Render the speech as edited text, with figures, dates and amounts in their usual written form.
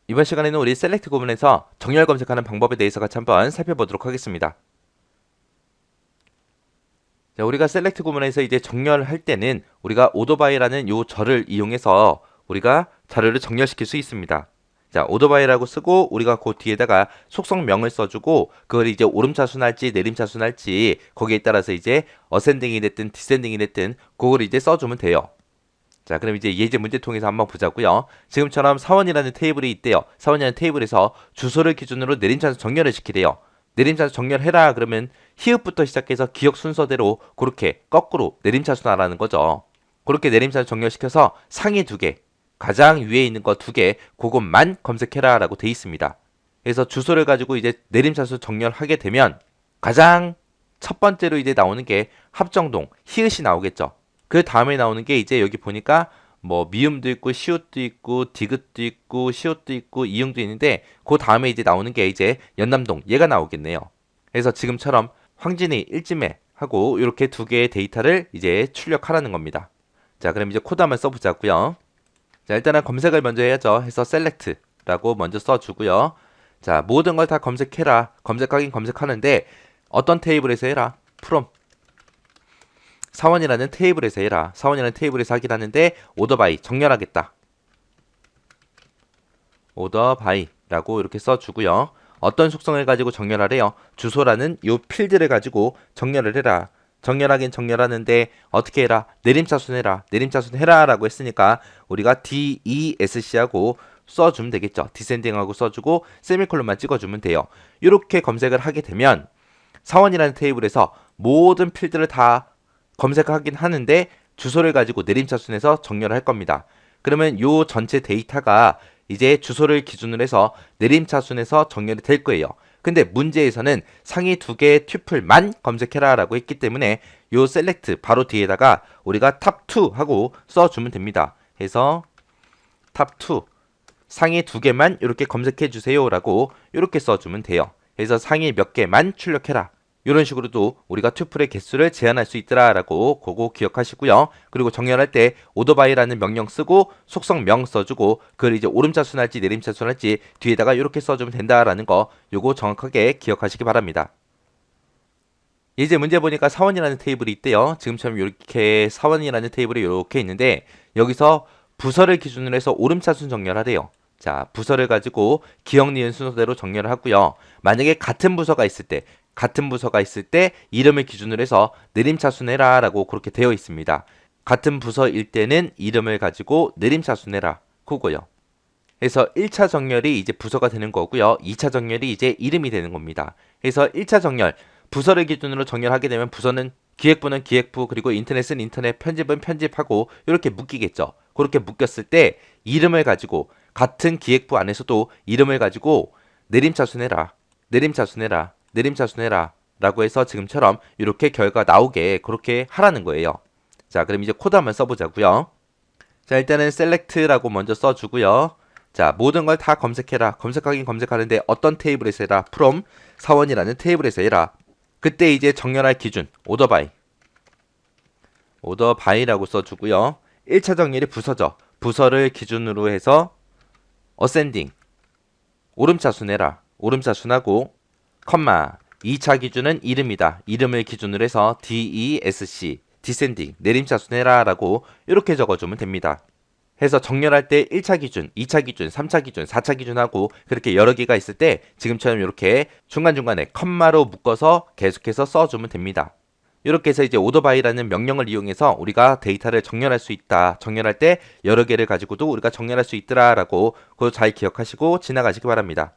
이번 시간에는 우리 셀렉트 구문에서 정렬 검색하는 방법에 대해서 같이 한번 살펴보도록 하겠습니다. 자, 우리가 셀렉트 구문에서 이제 정렬할 때는 우리가 오더바이라는 요 절을 이용해서 우리가 자료를 정렬시킬 수 있습니다. 자, 오더바이라고 쓰고 우리가 그 뒤에다가 속성명을 써주고 그걸 이제 오름차순할지 내림차순할지 거기에 따라서 이제 어센딩이 됐든 디센딩이 됐든 그걸 이제 써주면 돼요. 자, 그럼 이제 예제 문제 통해서 한번 보자고요. 지금처럼 사원이라는 테이블이 있대요. 사원이라는 테이블에서 주소를 기준으로 내림차순 정렬을 시키래요. 내림차순 정렬해라 그러면 히읗부터 시작해서 기억 순서대로 그렇게 거꾸로 내림차순하라는 거죠. 그렇게 내림차순 정렬시켜서 상위 두 개, 가장 위에 있는 거 두 개, 그것만 검색해라 라고 돼 있습니다. 그래서 주소를 가지고 이제 내림차순 정렬하게 되면 가장 첫 번째로 이제 나오는 게 합정동, 히읗이 나오겠죠. 그 다음에 나오는 게 이제 여기 보니까 뭐 미음도 있고 시옷도 있고 디귿도 있고 시옷도 있고 이응도 있는데 그 다음에 이제 나오는 게 이제 연남동 얘가 나오겠네요. 그래서 지금처럼 황진이 일지매 하고 이렇게 두 개의 데이터를 이제 출력하라는 겁니다. 자, 그럼 이제 코드 한번 써보자고요. 자, 일단은 검색을 먼저 해야죠. 해서 select라고 먼저 써주고요. 자, 모든 걸 다 검색해라. 검색하긴 검색하는데 어떤 테이블에서 해라. from 사원이라는 테이블에서 해라. 사원이라는 테이블에서 하긴 하는데 오더바이 정렬하겠다. 오더바이라고 이렇게 써주고요. 어떤 속성을 가지고 정렬하래요? 주소라는 요 필드를 가지고 정렬을 해라. 정렬하긴 정렬하는데 어떻게 해라? 내림차순 해라. 내림차순 해라 라고 했으니까 우리가 DESC하고 써주면 되겠죠. 디센딩하고 써주고 세미콜론만 찍어주면 돼요. 이렇게 검색을 하게 되면 사원이라는 테이블에서 모든 필드를 다 검색하긴 하는데 주소를 가지고 내림차순에서 정렬을 할 겁니다. 그러면 요 전체 데이터가 이제 주소를 기준으로 해서 내림차순에서 정렬이 될 거예요. 근데 문제에서는 상위 두 개의 튜플만 검색해라 라고 했기 때문에 요 셀렉트 바로 뒤에다가 우리가 탑2 하고 써주면 됩니다. 해서 탑2 상위 두 개만 이렇게 검색해 주세요 라고 이렇게 써주면 돼요. 그래서 상위 몇 개만 출력해라. 이런 식으로도 우리가 튜플의 개수를 제한할 수 있더라 라고 그거 기억하시고요. 그리고 정렬할 때 오더바이라는 명령 쓰고 속성명 써주고 그걸 이제 오름차순 할지 내림차순 할지 뒤에다가 이렇게 써주면 된다라는 거 요거 정확하게 기억하시기 바랍니다. 이제 문제 보니까 사원이라는 테이블이 있대요. 지금처럼 이렇게 사원이라는 테이블이 이렇게 있는데 여기서 부서를 기준으로 해서 오름차순 정렬하래요. 자, 부서를 가지고 기억, 니은 순서대로 정렬을 하고요. 만약에 같은 부서가 있을 때 이름을 기준으로 해서 내림차순해라 라고 그렇게 되어 있습니다. 같은 부서일 때는 이름을 가지고 내림차순해라 그거요. 그래서 1차 정렬이 이제 부서가 되는 거고요. 2차 정렬이 이제 이름이 되는 겁니다. 그래서 1차 정렬 부서를 기준으로 정렬하게 되면 부서는 기획부는 기획부 그리고 인터넷은 인터넷 편집은 편집하고 이렇게 묶이겠죠. 그렇게 묶였을 때 이름을 가지고 같은 기획부 안에서도 이름을 가지고 내림차순해라 내림차순해라 내림차순해라 라고 해서 지금처럼 이렇게 결과 나오게 그렇게 하라는 거예요. 자, 그럼 이제 코드 한번 써보자고요. 자, 일단은 select라고 먼저 써주고요. 자, 모든 걸 다 검색해라. 검색하긴 검색하는데 어떤 테이블에서 해라. from 사원이라는 테이블에서 해라. 그때 이제 정렬할 기준 오더바이라고 써주고요. 1차 정렬이 부서죠. 부서를 기준으로 해서 ascending 오름차순해라. 오름차순하고 컴마 2차 기준은 이름이다. 이름을 기준으로 해서 DESC descending 내림차순해라 라고 이렇게 적어주면 됩니다. 해서 정렬할 때 1차 기준, 2차 기준, 3차 기준, 4차 기준하고 그렇게 여러 개가 있을 때 지금처럼 이렇게 중간중간에 컴마로 묶어서 계속해서 써주면 됩니다. 이렇게 해서 이제 오더바이라는 명령을 이용해서 우리가 데이터를 정렬할 수 있다. 정렬할 때 여러 개를 가지고도 우리가 정렬할 수 있더라 라고 그거 잘 기억하시고 지나가시기 바랍니다.